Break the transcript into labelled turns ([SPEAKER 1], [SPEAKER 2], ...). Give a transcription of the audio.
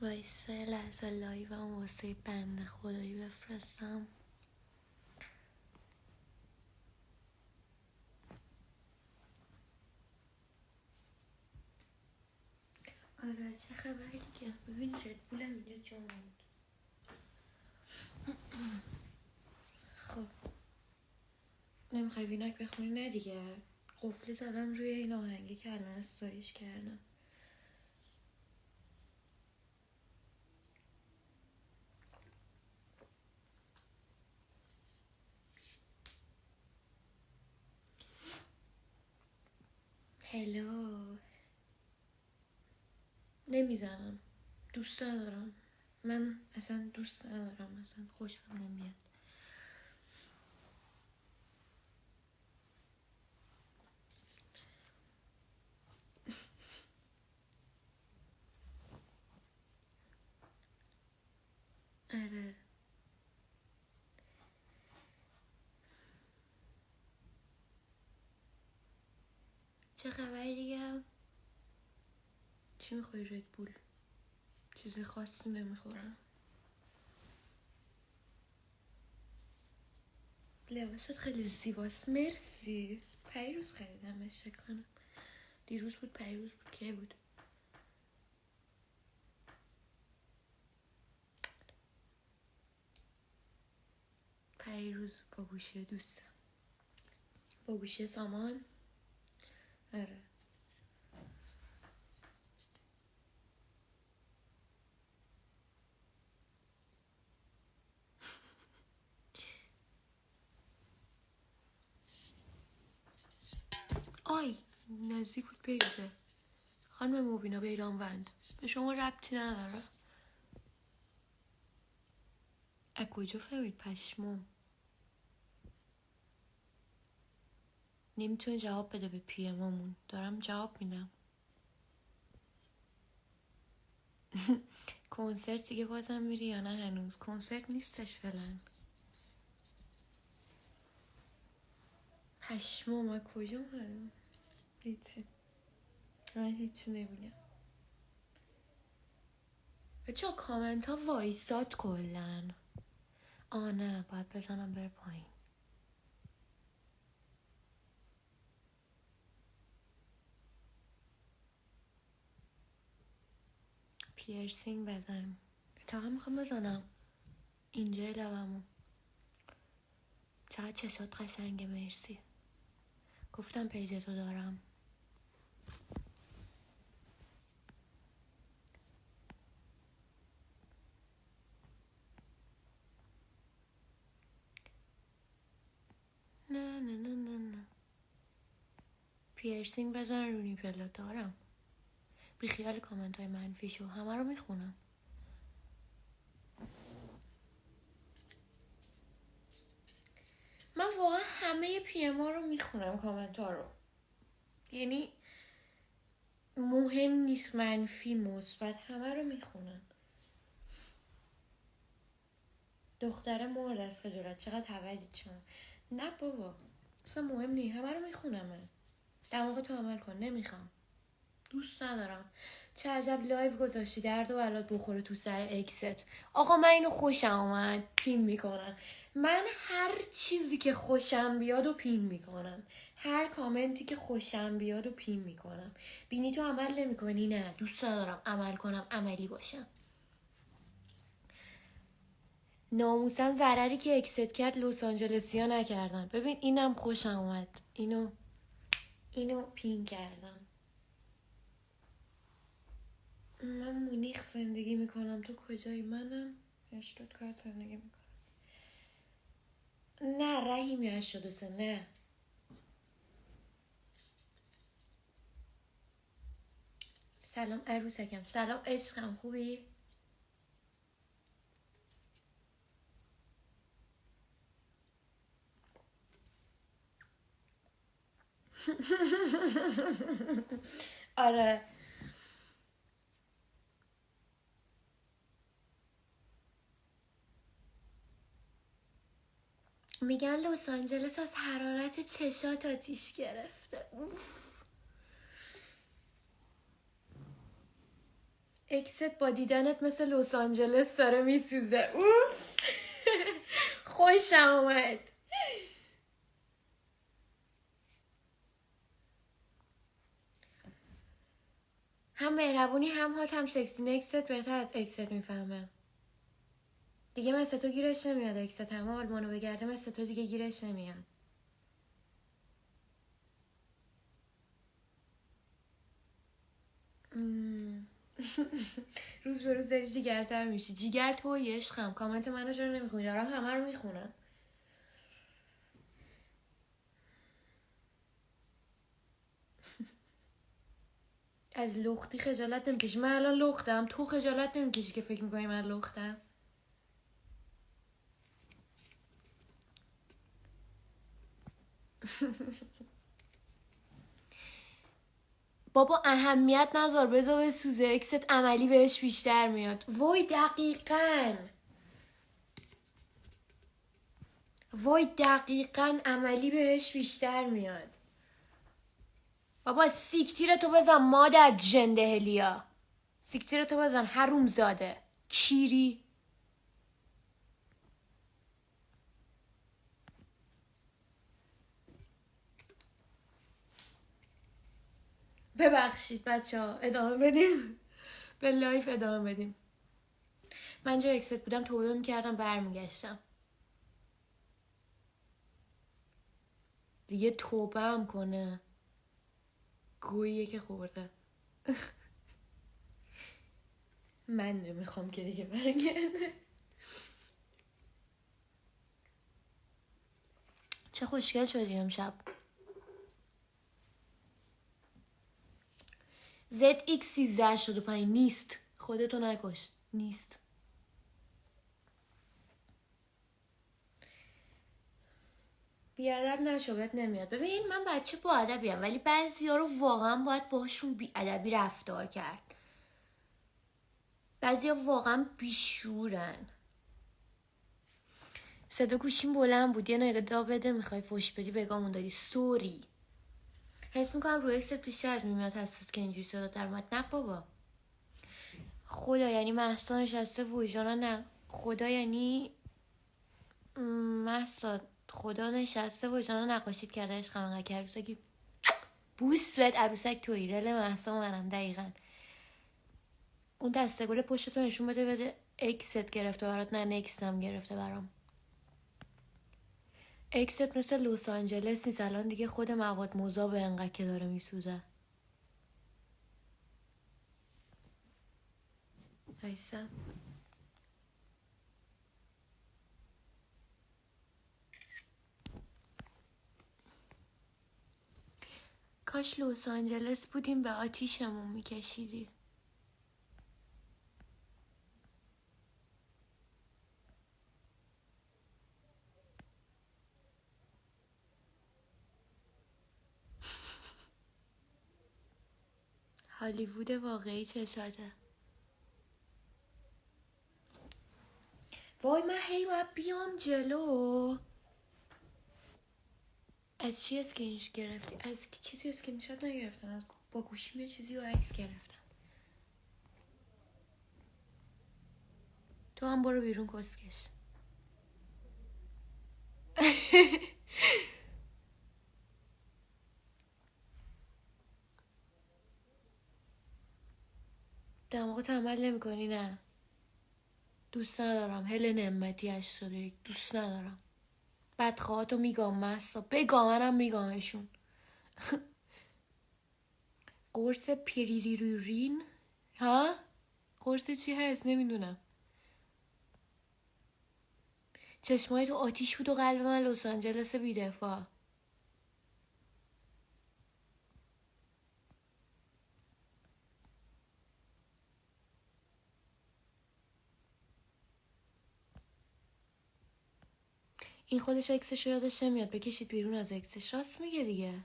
[SPEAKER 1] وایسه لحظه لایوم واسه بنده خدایی بفرستم. آره چه خبری دیگه؟ ببین ردبولم اینجا جا موند. خب نمیخوای وینک بخونی؟ نه دیگه قفلی زدم روی این آهنگی که الان استوریش کردم. هلو نمیزنم، دوست ندارم. من اصلا دوست ندارم، اصلا خوشم نمیاد. آره چه خبری دیگه؟ چی میخوای؟ ردبول؟ چیز خاصی نمیخورم. لباست خیلی زیباست، مرسی. پیروز خریدمش فکر کنم. دیروز بود، پیروز بود، که بود؟ پیروز با گوشی دوستم، با گوشی سامان. آره آی نزدیک بود پیروزه. خانم مبینا بیرانوند، به شما ربطی نداره. از کجا فهمید؟ پشمام. نمیتونه جواب بده به پی امامون. دارم جواب میدم. کنسرت دیگه بازم میری یا نه؟ هنوز کنسرت نیستش فعلا. پشمام از کجا معلوم؟ هیچی، من هیچی نمیگم. بچه کامنت ها وایساد کلن. نه باید بزنم بره پایین. پیرسینگ بزن. تا هم میخوام بزنم اینجای لبمو. چقدر چشات قشنگه، مرسی. گفتم پیجتو دارم. نه نه نه نه نه. پیرسینگ بزن رونی پلا دارم. بی خیال کامنت های منفیشو همه رو میخونم. من واقعا همه پی ام ها رو میخونم، کامنت ها رو. یعنی مهم نیست منفی مثبت، همه رو میخونم. دختره مرد از خجالت. چقدر حولیت شما. نه بابا اصلا مهم نیست، همه رو میخونم. من دماغ تو عمل کن. نمیخوام، دوست ندارم. چه عجب لایو گذاشتی درد و بلات بخوره تو سر اکست. آقا من اینو خوشم اومد پین میکنم. من هر چیزی که خوشم بیاد و پین میکنم. هر کامنتی که خوشم بیاد و پین میکنم. بینی تو عمل نمیکنی؟ نه دوست ندارم عمل کنم، عملی باشم. ناموسن ضرری که اکست کرد لس آنجلسیا نکردن. ببین اینم خوشم اومد، اینو پین کردم. من مونیخ زندگی میکنم. تو کجایی؟ منم اشتوتگارت زندگی میکنم. نه رحیمی 83. نه سلام عروسکم. سلام عشقم، خوبی؟ آره میگن لس آنجلس از حرارت چشات آتیش گرفته. اوف. اکست با دیدنت مثل لس آنجلس داره میسوزه. اوف. خوشم اومد. هم مهربونی هم هات هم سکسی. نکست بهتر از اکست میفهمه. دیگه مثل تو گیرش نمیاد. اکست همه آلمانو بگرده مثل تو دیگه گیرش نمیاد. روز به روز داری جیگرتر میشی. جیگر توی عشقم. کامنت منو چرا نمیخونی؟ دارم همه رو میخونم. از لختی خجالت نمیکشی؟ من الان لختم. تو خجالت نمیکشی که فکر میکنی من لختم؟ بابا اهمیت نذار، بذار به سوزه. اکست عملی بهش بیشتر میاد. وای دقیقاً عملی بهش بیشتر میاد. بابا سیکتیر تو بزن مادر جندهلیا. سیکتیر تو بزن حروم زاده کیری. ببخشید بچه ها، ادامه بدیم. به لایف ادامه بدیم. من جا اکست بودم توبه میکردم برمیگشتم. دیگه توبه هم کنه گوییه که خورده. من نمیخوام که دیگه برگرده. چه خوشگل شدی امشب. ZX1385 نیست. خودتو نکش. نیست. بیادب نشو بهت نمیاد. ببین من بچه با ادبیم ولی بعضیا رو واقعا باید باهاشون بیادبی رفتار کرد. بعضیا واقعا بیشورن. صدا گوشیم بلند بود. یه نگاه بده. میخوای فوش بدی بگامون داری. سوری. حس میکنم رو اکست بیشتر از میاد هستید که اینجوری صدا در اومد. نه بابا خدا یعنی محسا نشسته وجانا. نه خدا یعنی محسا خدا نشسته وجانا نقاشید کرده. عشقم انقدر که عروسکی بوس بد. عروسک توی رل محسا منم. دقیقا اون دسته گل پشتتو نشون بده اکست گرفته برات. نه نکست هم گرفته برام. اکست مثل لس آنجلس نیست. الان دیگه خود مواد مذاب انقدر که داره میسوزه. ایسا کاش لس آنجلس بودیم به آتیشمون میکشیدی. هالیوود واقعی چشاته. وای من هی باید بیام جلو. از چی اسکرینش گرفتی؟ از چیزی اسکرینشات نگرفتم. از با گوشیم یه چیزی رو عکس گرفتم. تو هم برو بیرون کسکش. دماغت عمل نمی کنی؟ نه دوست ندارم. هل نعمتی 81 دوست ندارم. بدخواهاتو میگم مستا. بگم منم میگمشون. قرص پیریریرین. ها؟ قرص چی هست؟ نمیدونم. چشمای تو آتیش بود و قلب من لس آنجلس بی‌دفاع. این خودش اکسش رو یادش نمیاد. بکشید بیرون از اکسش. راست میگه دیگه.